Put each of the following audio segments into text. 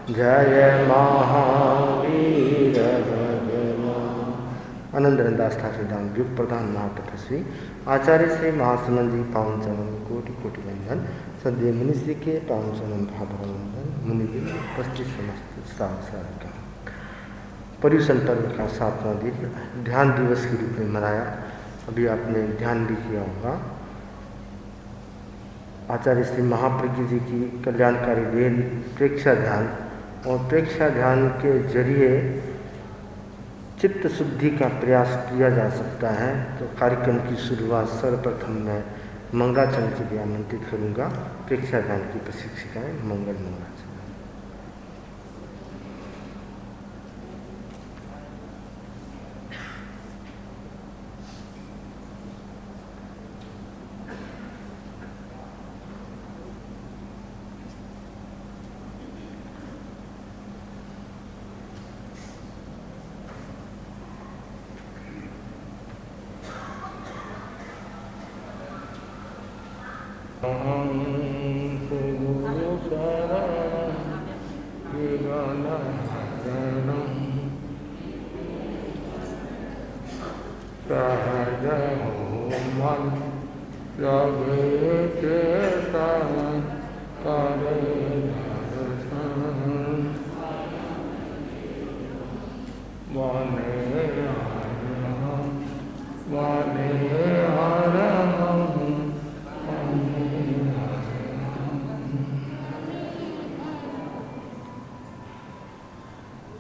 जय महावीर भगवान। आनंद दास ठाकुर धाम युग प्रधान नाट तस्वी आचार्य श्री महासनंद जी पावन चरण कोटि कोटि वंदन। सद्य मनुष्य के पावन चरण भाद्र वंदन। मुनि उपस्थित समस्त साधक पर्यूषण पर्व का 7वां दिन ध्यान दिवस के रूप में मनाया। अभी आपने ध्यान भी किया होगा। आचार्य श्री महाप्रज्ञ जी की कल्याणकारी देन प्रेक्षा ध्यान और प्रेक्षा ध्यान के जरिए चित्त शुद्धि का प्रयास किया जा सकता है। तो कार्यक्रम की शुरुआत सर्वप्रथम मैं मंगलाचरण के लिए आमंत्रित करूँगा। प्रेक्षा ध्यान की प्रशिक्षिकाएँ मंगलाचरण।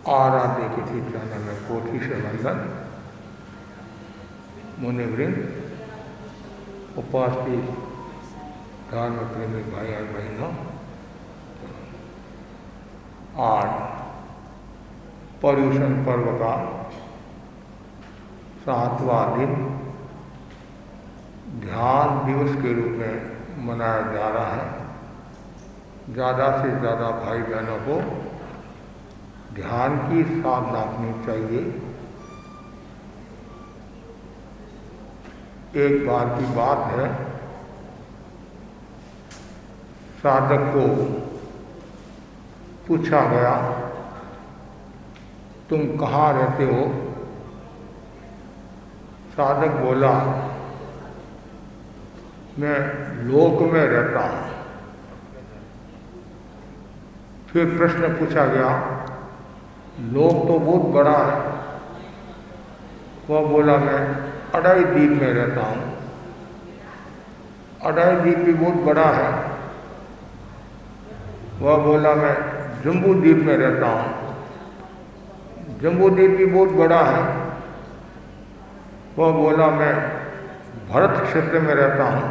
आराध्य के कीर्तन में कोटि से वंदन। मुनिवृंद, उपस्थित धर्म प्रेमी भाई और बहनों, आज पर्यूषण पर्व का 7वां दिन ध्यान दिवस के रूप में मनाया जा रहा है। ज़्यादा से ज़्यादा भाई बहनों को ध्यान की साधना करनी चाहिए। एक बार की बात है, साधक को पूछा गया, तुम कहाँ रहते हो? साधक बोला, मैं लोक में रहता हूँ। फिर प्रश्न पूछा गया, लोक तो बहुत बड़ा है। वह बोला, मैं अडाई द्वीप में रहता हूँ। अडाई द्वीप भी बहुत बड़ा है। वह बोला, मैं जम्बू द्वीप में रहता हूँ। जम्बू द्वीप भी बहुत बड़ा है। वह बोला, मैं भरत क्षेत्र में रहता हूँ।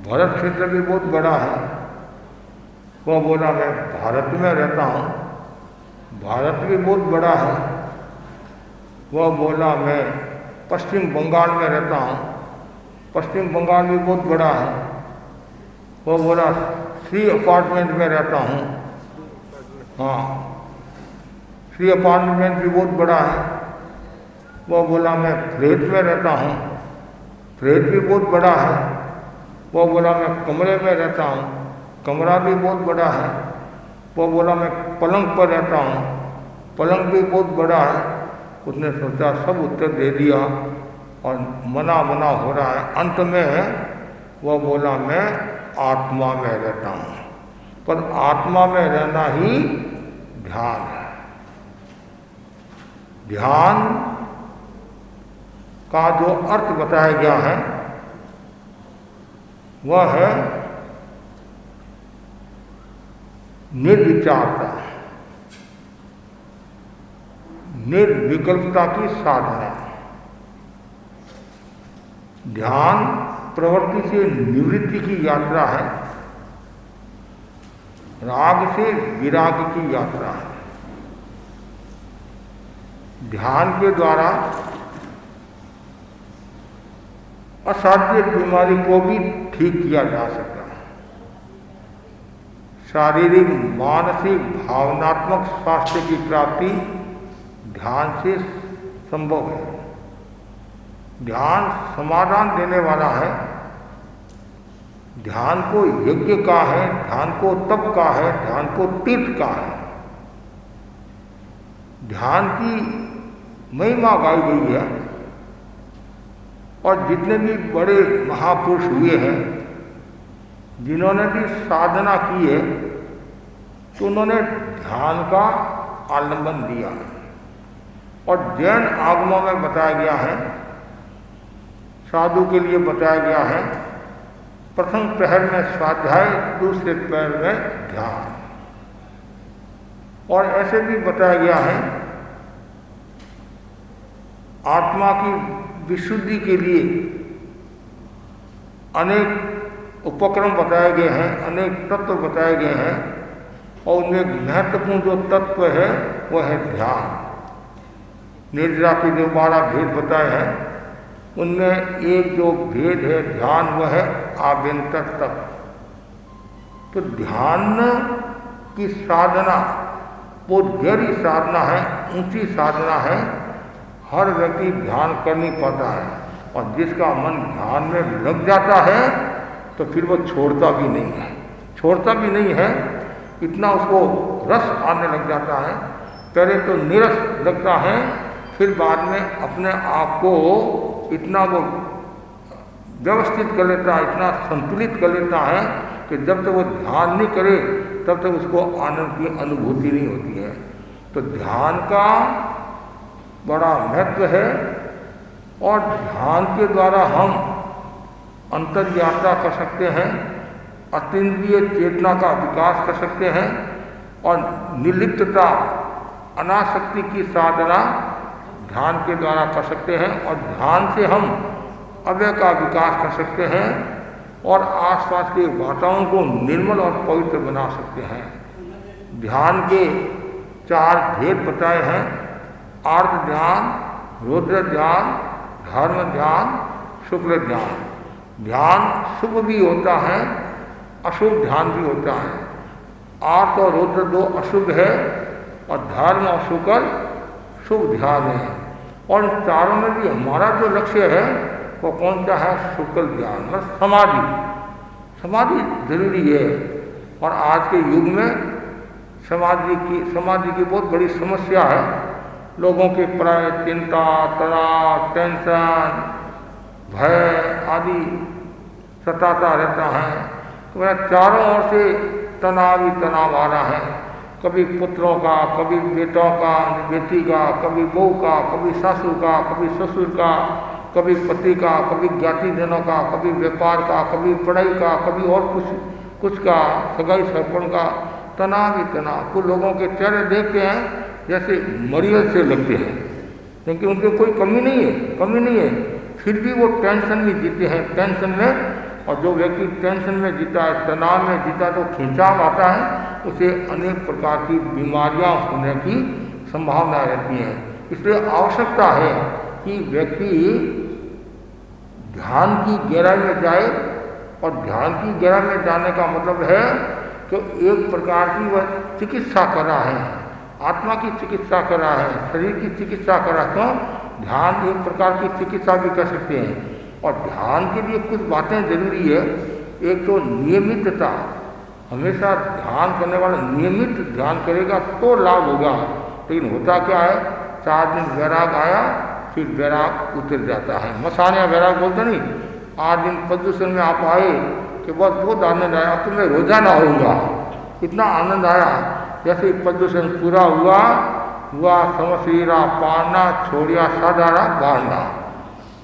भरत क्षेत्र भी बहुत बड़ा है। वह बोला, मैं भारत में रहता हूँ। भारत भी बहुत बड़ा है। वह बोला, मैं पश्चिम बंगाल में रहता हूँ। पश्चिम बंगाल भी बहुत बड़ा है। वह बोला, 3 अपार्टमेंट में रहता हूँ। हाँ, 3 अपार्टमेंट भी बहुत बड़ा है। वह बोला, मैं फ्लैट में रहता हूँ। फ्लैट भी बहुत बड़ा है। वह बोला, मैं कमरे में रहता हूँ। कमरा भी बहुत बड़ा है। वो बोला, मैं पलंग पर रहता हूँ। पलंग भी बहुत बड़ा है। उसने सोचा, सब उत्तर दे दिया और मना मना हो रहा है। अंत में वह बोला, मैं आत्मा में रहता हूँ। पर आत्मा में रहना ही ध्यान है। ध्यान का जो अर्थ बताया गया है वह है निर्विचारता, निर्विकल्पता की साधना। ध्यान प्रवृत्ति से निवृत्ति की यात्रा है। राग से विराग की यात्रा है। ध्यान के द्वारा असाध्य बीमारी को भी ठीक किया जा सकता है। शारीरिक, मानसिक, भावनात्मक स्वास्थ्य की प्राप्ति ध्यान से संभव है। ध्यान समाधान देने वाला है। ध्यान को यज्ञ का है, ध्यान को तप का है, ध्यान को तीर्थ का है। ध्यान की महिमा गाई गई है। और जितने भी बड़े महापुरुष हुए हैं, जिन्होंने भी साधना की है, तो उन्होंने ध्यान का आलंबन दिया। और जैन आगमों में बताया गया है, साधु के लिए बताया गया है, प्रथम पहर में स्वाध्याय, दूसरे पहर में ध्यान। और ऐसे भी बताया गया है, आत्मा की विशुद्धि के लिए अनेक उपक्रम बताए गए हैं, अनेक तत्व बताए गए हैं। और उनमें एक महत्वपूर्ण जो तत्व है वह है ध्यान। निद्रा के जो 12 भेद बताए हैं, उनमें एक जो भेद है ध्यान, वह है आभ्यंतर तत्व। तो ध्यान की साधना बहुत गहरी साधना है, ऊंची साधना है। हर व्यक्ति ध्यान कर नहीं पाता है, और जिसका मन ध्यान में लग जाता है तो फिर वो छोड़ता भी नहीं है, छोड़ता भी नहीं है। इतना उसको रस आने लग जाता है। पहले तो निरस लगता है, फिर बाद में अपने आप को इतना वो व्यवस्थित कर लेता है, इतना संतुलित कर लेता है कि जब तक वो ध्यान नहीं करे तब तक उसको आनंद की अनुभूति नहीं होती है। तो ध्यान का बड़ा महत्व है। और ध्यान के द्वारा हम अंतर्यात्रा कर सकते हैं, अतीन्द्रिय चेतना का विकास कर सकते हैं, और निर्लिप्तता, अनासक्ति की साधना ध्यान के द्वारा कर सकते हैं। और ध्यान से हम अव्यय का विकास कर सकते हैं, और आसपास के वातावरण को निर्मल और पवित्र बना सकते हैं। ध्यान के 4 भेद बताए हैं, आर्त ध्यान, रुद्र ध्यान, धर्म ध्यान, शुक्ल ध्यान। ध्यान शुभ भी होता है, अशुभ ध्यान भी होता है। आर्त और रुद्र 2 अशुभ है, और धर्म और शुक्ल शुभ ध्यान है। और चारों में भी हमारा जो लक्ष्य है वो कौन सा है? शुक्ल ध्यान, मतलब समाधि। समाधि जरूरी है। और आज के युग में समाधि की बहुत बड़ी समस्या है। लोगों के प्राय चिंता, तनाव, टेंशन, भय आदि सताता रहता है। तो मेरा चारों ओर से तनाव ही तनाव आ रहा है। कभी पुत्रों का, कभी बेटों का, बेटी का, कभी बहू का, कभी सासू का, कभी ससुर का, कभी पति का, कभी ज्ञातिजनों का, कभी व्यापार का, कभी पढ़ाई का, कभी और कुछ का, सगाई सरपण का, तनाव ही तनाव। कुछ लोगों के चेहरे देखते हैं जैसे मरीज से लगते हैं, क्योंकि उनके कोई कमी नहीं है, फिर भी वो टेंशन में जीते हैं, टेंशन में। और जो व्यक्ति टेंशन में जीता है, तनाव में जीता, तो खिंचाव आता है, उसे अनेक प्रकार की बीमारियां होने की संभावना रहती है। इसलिए आवश्यकता है कि व्यक्ति ध्यान की गहराई में जाए। और ध्यान की गहराई में जाने का मतलब है कि एक प्रकार की वह चिकित्सा कर रहा है, आत्मा की चिकित्सा कर रहा है, शरीर की चिकित्सा कर रहा है। तो ध्यान एक प्रकार की चिकित्सा भी कर सकते हैं। और ध्यान के लिए कुछ बातें जरूरी है। एक तो नियमितता, हमेशा ध्यान करने वाला नियमित ध्यान करेगा तो लाभ होगा। लेकिन होता क्या है, 4 दिन वैराग आया, फिर वैराग उतर जाता है। मसानिया वैराग बोलते नहीं, 8 दिन प्रदूषण में आप आए कि बस बहुत आनंद आया, तो मैं रोजाना आऊँगा, इतना आनंद आया। जैसे प्रदूषण पूरा हुआ समशीरा पारना, छोड़िया साधारा बारना।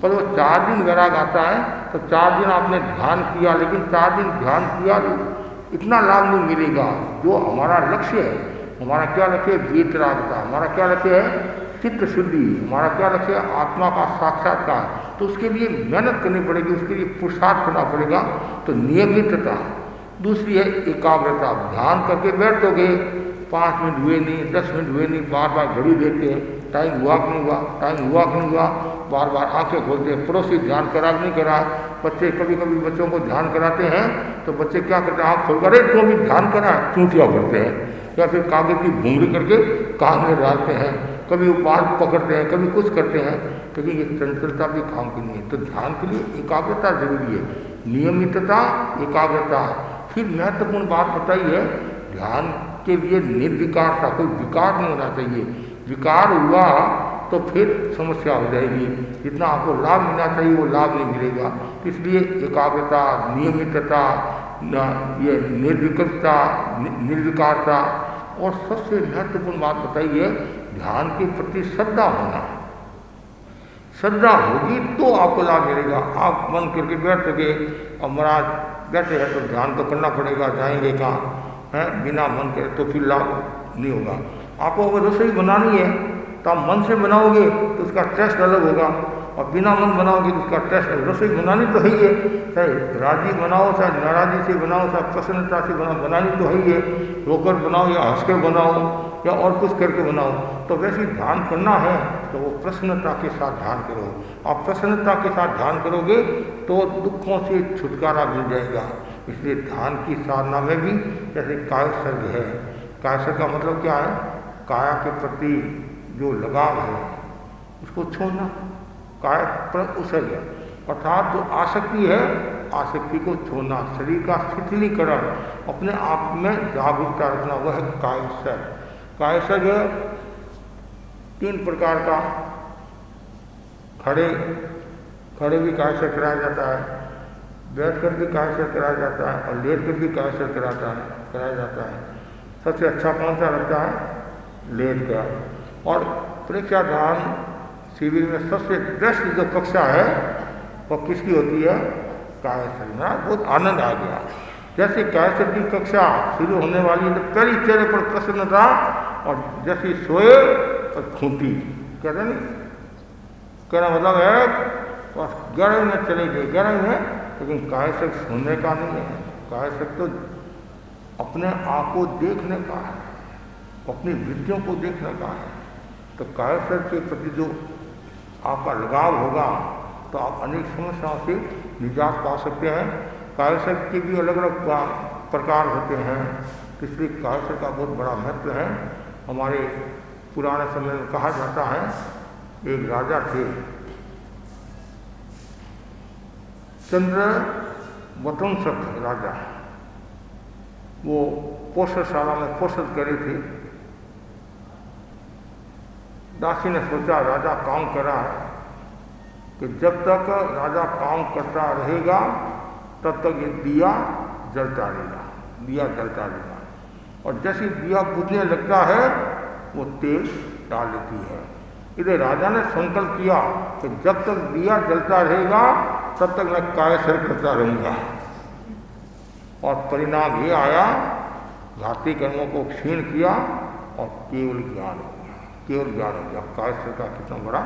पर वो 4 दिन वैराग आता है, तो 4 दिन आपने ध्यान किया, लेकिन 4 दिन ध्यान किया तो इतना लाभ नहीं मिलेगा जो हमारा लक्ष्य है। हमारा क्या लक्ष्य है? वीतरागता। हमारा क्या लक्ष्य है? चित्त शुद्धि। हमारा क्या लक्ष्य है? आत्मा का साक्षात्कार। तो उसके लिए मेहनत करनी पड़ेगी, उसके लिए पुरुषार्थ करना पड़ेगा। तो नियमितता। दूसरी है एकाग्रता। ध्यान करके बैठोगे, 5 मिनट हुए नहीं, 10 मिनट हुए नहीं, बार बार घड़ी देखते हैं, टाइम हुआ कि नहीं हुआ, टाइम हुआ कि नहीं हुआ, बार बार आंखें खोलते हैं। पड़ोसी ध्यान करा नहीं करा। बच्चे कभी बच्चों को ध्यान कराते हैं तो बच्चे क्या करते हैं, आँख खोलकर, अरे तुम भी ध्यान करा, चूंटियाँ करते हैं, या फिर कागज की भूंगरी करके कान में डालते हैं, कभी वो बाल पकड़ते हैं, कभी कुछ करते हैं। क्योंकि ये चंचलता भी काम की नहीं है। तो ध्यान के लिए एकाग्रता जरूरी है, नियमितता, एकाग्रता। फिर महत्वपूर्ण बात बताई है, ध्यान के लिए निर्विकार था, कोई विकार नहीं होना चाहिए। विकार हुआ तो फिर समस्या हो जाएगी। जितना आपको लाभ मिलना चाहिए वो लाभ नहीं मिलेगा। इसलिए एकाग्रता, नियमितता, ये निर्विकल्पता, निर्विकारता, और सबसे महत्वपूर्ण बात बताइए, ध्यान के प्रति श्रद्धा होना। श्रद्धा होगी तो आपको लाभ मिलेगा। आप मन करके बैठ सके, और महाराज बैठे हैं तो ध्यान तो करना पड़ेगा, जाएंगे कहाँ है, बिना मन के तो फिर लाभ नहीं होगा। आपको अगर रसोई बनानी है तो आप मन से बनाओगे तो उसका टेस्ट अलग होगा, और बिना मन बनाओगे तो उसका टेस्ट अलग। रसोई बनानी तो है ही है, चाहे राजी बनाओ, चाहे नाराजी से बनाओ, चाहे प्रसन्नता से बनाओ, बनानी तो है ही है। रोकर बनाओ या हंसकर बनाओ या और कुछ करके बनाओ। तो वैसे ध्यान करना है तो वो प्रसन्नता के साथ ध्यान करो। आप प्रसन्नता के साथ ध्यान करोगे तो दुखों से छुटकारा मिल जाएगा। इसलिए ध्यान की साधना में भी जैसे कायसर्ग है। कायसर्ग का मतलब क्या है? काया के प्रति जो लगाव है उसको छोड़ना, काय पर उसर्ग, अर्थात जो आसक्ति है आसक्ति को छोड़ना, शरीर का शिथिलीकरण, अपने आप में जागरूकता रखना, वह है कायसर्ग। कायसर्ग 3 प्रकार का, खड़े भी कायसर्ग कराया जाता है, बैठकर भी कायसर्ग कराया जाता है, और लेट कर भी कायसर्ग कराया जाता है। सबसे अच्छा कौन सा लगता है? लेट का। और परीक्षा ध्यान शिविर में सबसे बेस्ट जो कक्षा है वो किसकी होती है? कायसर्ग। बहुत आनंद आ गया। जैसे कायसर्ग की कक्षा शुरू होने वाली है तो पहली चेहरे पर प्रसन्नता, और जैसे सोए और खूंटी, कहते नहीं, कहना मतलब है बस गहरे में चले गए, गहरे में। लेकिन कायसर्ग सुनने का नहीं है, कायसर्ग तो अपने आप को देखने का है, अपनी वृत्तियों को देखने का है। तो कायसर्ग के प्रति जो आपका लगाव होगा तो आप अनेक समस्याओं से निजात पा सकते हैं। कायसर्ग के भी अलग अलग प्रकार होते हैं, इसलिए कायसर्ग का बहुत बड़ा महत्व है। हमारे पुराने समय में कहा जाता है, एक राजा थे, चंद्रवतंसक राजा। वो पोषशाला में पोषण करे थे। दासी ने सोचा राजा काम कर रहा है कि जब तक राजा काम करता रहेगा तब तक ये दिया जलता रहेगा, और जैसे दिया बुझने लगता है वो तेल डाल देती है। इसलिए राजा ने संकल्प किया कि जब तक दिया जलता रहेगा तब तक मैं कायसर्ग करता रहूँगा। और परिणाम ये आया, घाती कर्मों को क्षीण किया और केवल ज्ञान हो गया। कायसर्ग का कितना बड़ा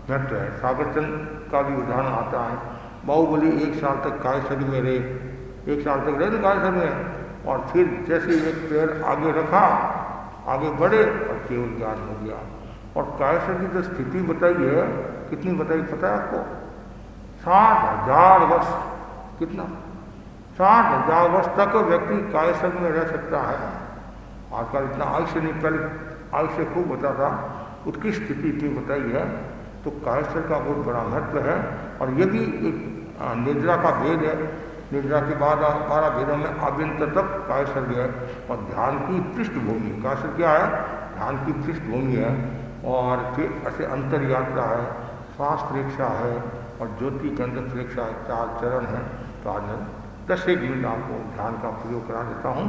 महत्व है। सागरचंद का भी उदाहरण आता है। बाहुबली 1 साल तक कायसर्ग में रहे, 1 साल तक रहे कायसर्ग में, और फिर जैसे एक पैर आगे रखा, आगे बढ़े और केवल ज्ञान हो गया। और कायसर्ग की जो स्थिति बताई है, कितनी बताई पता है आपको? 60,000 वर्ष। कितना? 60,000 वर्ष तक व्यक्ति कायसर्ग में रह सकता है। आजकल इतना आयुष्य नहीं, पहले आयुष्य खूब बता था, उसकी स्थिति इतनी बताई है। तो कायसर्ग का बहुत बड़ा महत्व है। और ये भी एक निद्रा का भेद है। निद्रा के बाद 12 भेदों में आभ्यंतर तक कायसर्ग है। और ध्यान की पृष्ठभूमि, कायसर्ग क्या है? ध्यान की पृष्ठभूमि है। और फिर ऐसे अंतर यात्रा है, श्वास परीक्षा है, और ज्योति के अंदर परीक्षा है। 4 चरण है। तो आज मैं 10 मिनट आपको ध्यान का प्रयोग करा देता हूँ।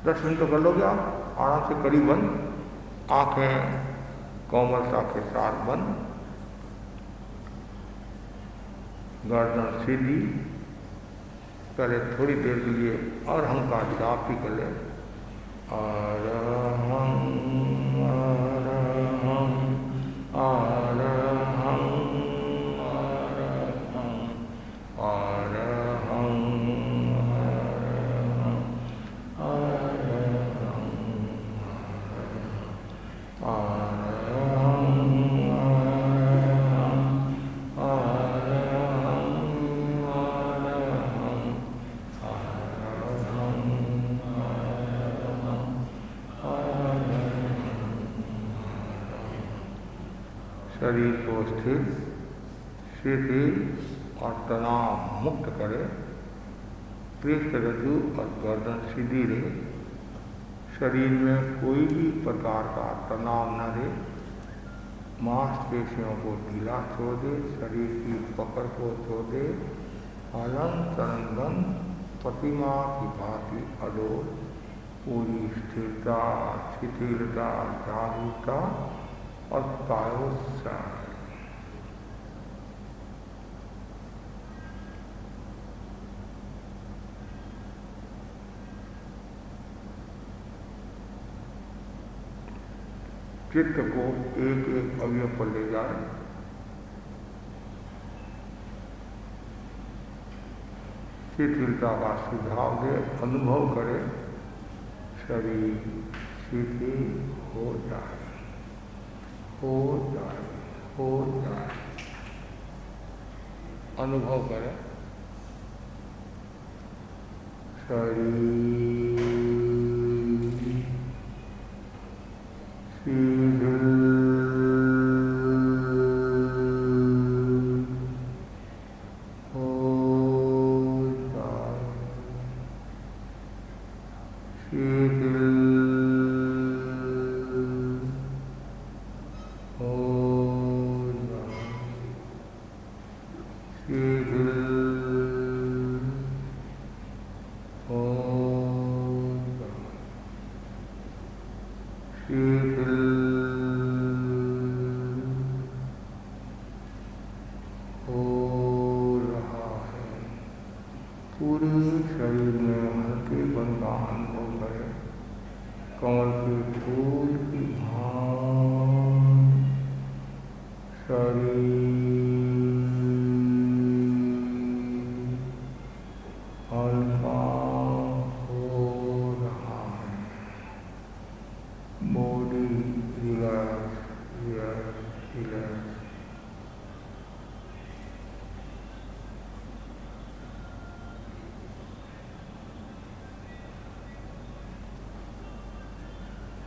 10 मिनट तो कर लोगे आप आराम से, करीबन। आँखें कोमलता के साथ बंद, गर्दन सीधी। पहले थोड़ी देर के लिए और हम का जाप भी कर लें। अरहं अरहं अरहं अरहं अरहं शरीर को स्थिर, शिथिल और तनाव मुक्त करे। पृष्ठ रज्जु और गर्दन सीधी रहे, शरीर में कोई भी प्रकार का तनाव न रहे, मांसपेशियों को ढीला छोड़ दे, शरीर की पकड़ को छोड़ दे, हलन तरंगन प्रतिमा की भांति अडोल पूरी स्थिरता, शिथिलता, जागरूकता और कायोत्साह। चित्त को एक एक अवयव पर ले जाए, शिथिलता का सुझाव दे, अनुभव करे, शरीर शिथिल हो जाए, हो जाए, हो जाए, अनुभव करे, शरीर शिथिल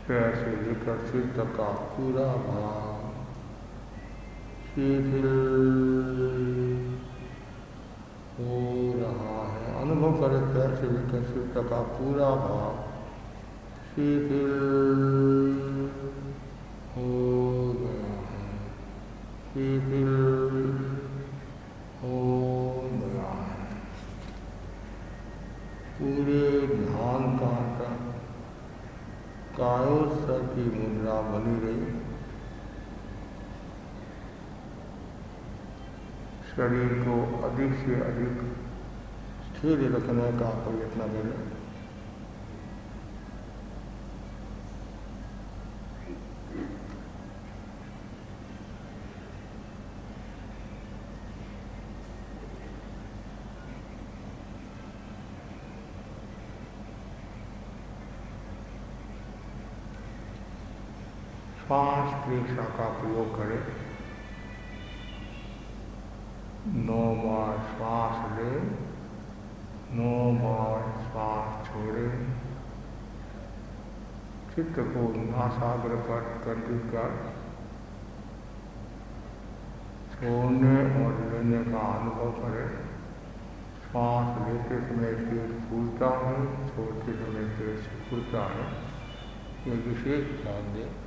पैर से लेकर सिर तक का पूरा भाव शिथिल हो रहा है। अनुभव करें, पैर से लेकर सिर तक का पूरा भाव शिथिल हो गया है, शिथिल हो गया है। पूरे ध्यान का कायोत्सव की मुद्रा बनी रही। शरीर को अधिक से अधिक स्थिर रखने का प्रयत्न करें। श्वास क्रिया का प्रयोग करें। 9 बार श्वास ले, 9 बार श्वास छोड़े। चित्त को नासाग्र पर केंद्रित कर छोड़ने और लेने का अनुभव करें। श्वास लेते समय पेट फूलता है, छोड़ते समय पेट सिकुड़ता है। ये विशेष ध्यान दें।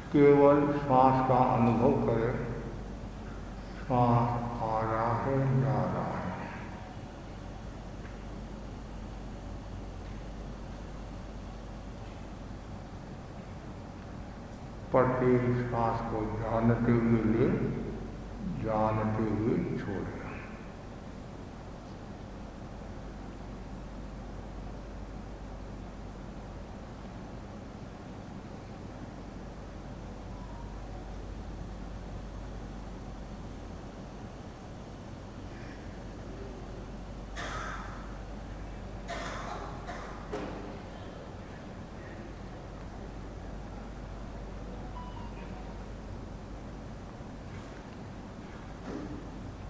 केवल श्वास का अनुभव करें। श्वास आ रहा है, जा रहा है। प्रत्येक श्वास को जानते हुए ले, जानते हुए छोड़ें।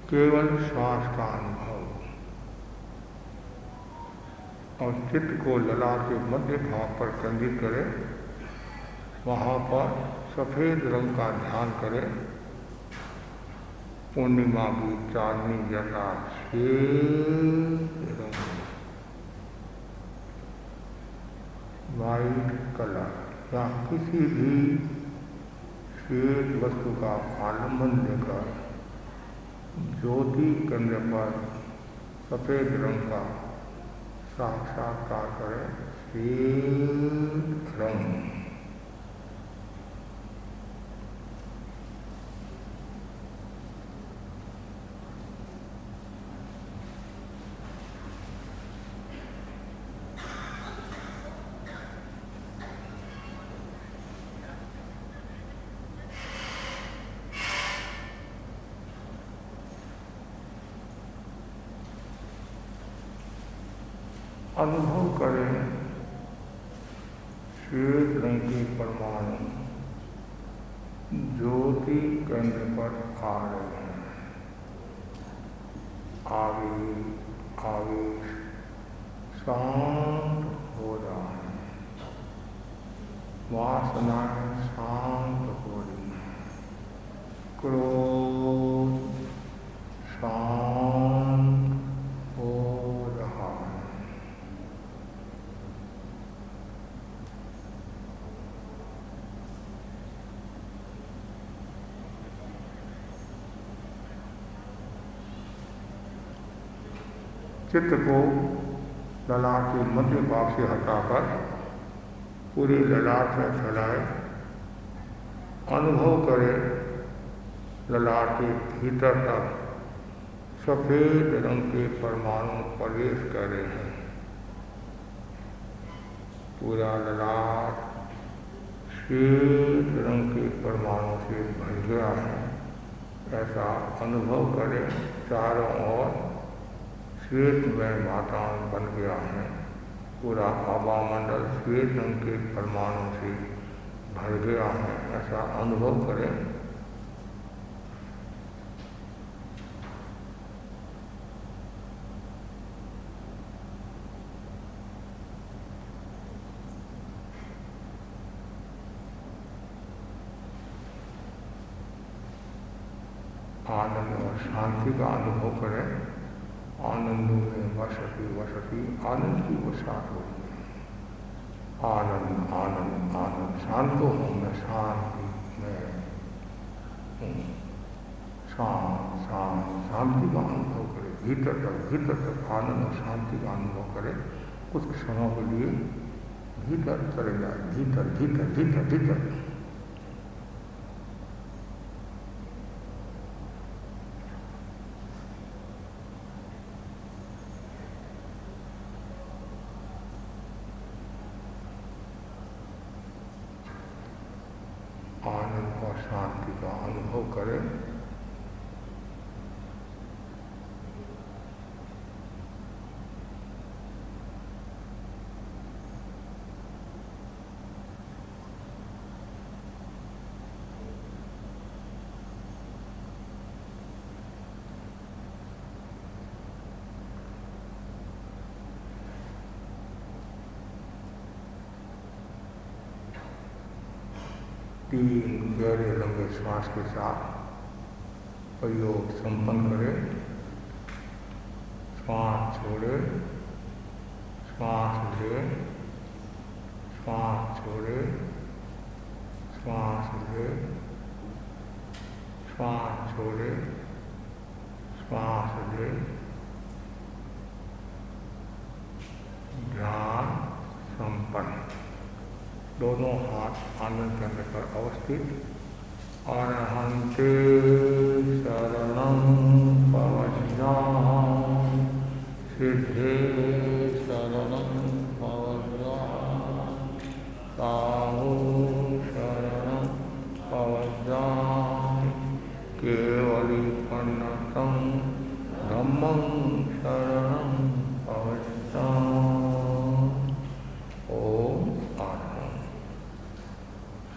केवल श्वास का अनुभव और चित्त को ललाट के मध्य भाग पर केंद्रित करें। वहाँ पर सफ़ेद रंग का ध्यान करें। पूर्णिमा की चांदनी जैसा श्वेत रंग, वाइट कलर या किसी भी श्वेत वस्तु का आलम्बन लेकर ज्योति केंद्र पर सफ़ेद रंग का साक्षात्कार करें। श्वेत रंग अनुभव करें श्वेत रंग के परमाणु ज्योति केंद्र पर आ रहे हैं। आवेश शांत हो रहा है, वासनाएं शांत हो रही हैं, क्रोध शांत हो रहा है। चित्त को ललाट के मध्य भाग से हटाकर पूरे ललाट में फैलाए। अनुभव करें ललाट के भीतर तक सफ़ेद रंग के परमाणु प्रवेश कर रहे हैं। पूरा ललाट श्वेत रंग के परमाणु से भर गया है, ऐसा अनुभव करें। चारों ओर श्वेत में वातावरण बन गया है। पूरा हवामंडल श्वेत रंग के परमाणु से भर गया है, ऐसा अनुभव करें। आनंद और शांति का अनुभव करें। आनंद में वसती आनंद की वसात हो रही है। आनंद आनंद आनंद शांत हूँ मैं, शांति में हूँ। शांति का अनुभव करें। भीतर तक आनंद और शांति का अनुभव करें। कुछ क्षणों के लिए भीतर चले जाए। भीतर भीतर भीतर भीतर आनंद और शांति का अनुभव करें। तीन गहरे लंबे श्वास के साथ प्रयोग संपन्न करें। श्वास छोड़े, श्वास ले, श्वास छोड़े, श्वास ले, श्वास छोड़े, श्वास ले। ध्यान संपन्न। दोनों हाथ आनंद केंद्र पर अवस्थित। अरहंते शरणं पवज्ञां सिद्धे शरणं पवज्ञां साहु शरणं पवज्ञां केवलीपन्नतं धम्मं शरणं पवज्ञां। ओम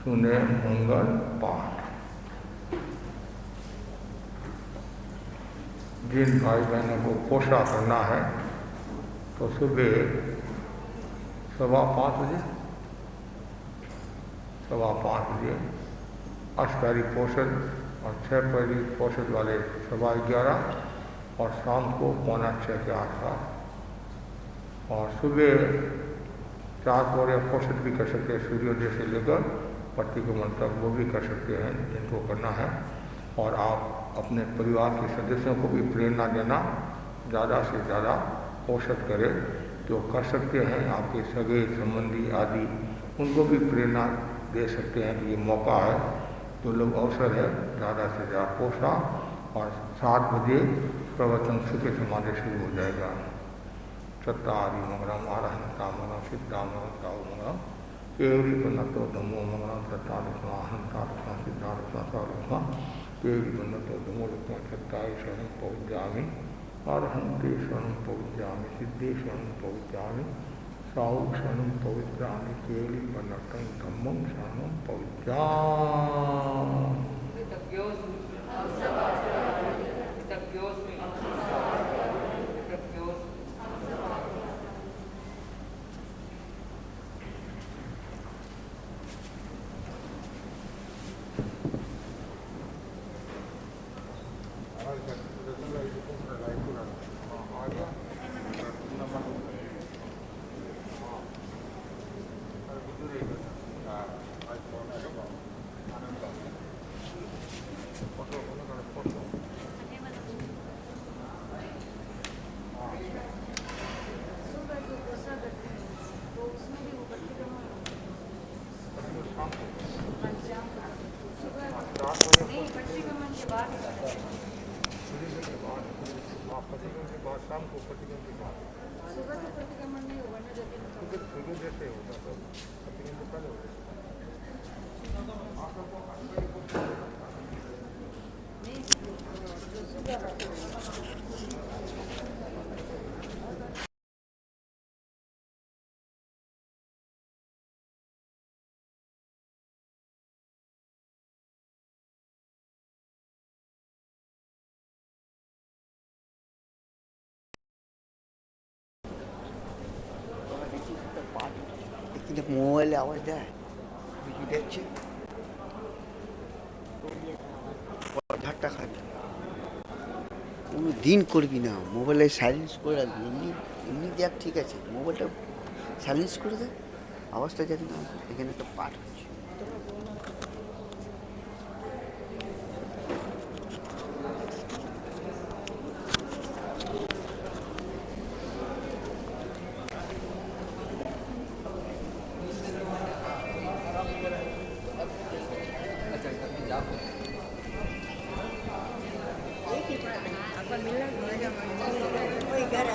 सुने मंगल पाठ। जिन भाई बहनों को पोषा करना है तो सुबह 5:15 बजे अष्टारी पोषद और 6 पहली पोषद वाले 11:15 और शाम को 5:45 के आसपास, और सुबह 4 पौड़े पोषद भी कर सकते हैं सूर्योदय से लेकर प्रतिक्रमण तक, वो भी कर सकते हैं जिनको करना है। और आप अपने परिवार के सदस्यों को भी प्रेरणा देना, ज़्यादा से ज़्यादा पोषद करें, जो कर सकते हैं आपके सगे संबंधी आदि, उनको भी प्रेरणा दे सकते हैं कि ये मौका है, तो लोग अवसर है, ज़्यादा से ज़्यादा पोषा। और 7 बजे प्रवचन सुखे समाधि शुरू हो जाएगा। सत्तादि मंगलम आरहंता मंगलम सिद्धामंगलम साहु मंगलम केवरी पन्नतो धम्मो मंगलम सत्तादुष्मा अहंता दुष्मा सिद्धादुष्मा साधुष्मा केवरी पन्नतो धम्मो दुष्मा सत्ताई शरणं पौज्यामि आरहंते शरणं पौज्यामि सिद्धे शरणं पौज्यामि साहु शरणं पौज्यामि केवरी पन्नतं धम्मं शरणं पौज्यामि। शाम को प्रतिगमन के बाद सुबह तो प्रतिगमन नहीं होगा ना, जब शुरू जैसे होगा तो प्रतिगमन तो पहले होगा। কিন্তু মোবাইলে আওয়াজ দেয় বিজু দেখছে ঝাট্টা খাচ্ছে। কোনো দিন করবি না, মোবাইলে সাইলেন্স করে রাখবি। এমনি এমনি দেখ ঠিক আছে, মোবাইলটা সাইলেন্স করে দেয়, আওয়াজটা যাতে না আসে। এখানে একটা পাঠ হচ্ছে। मिलना घर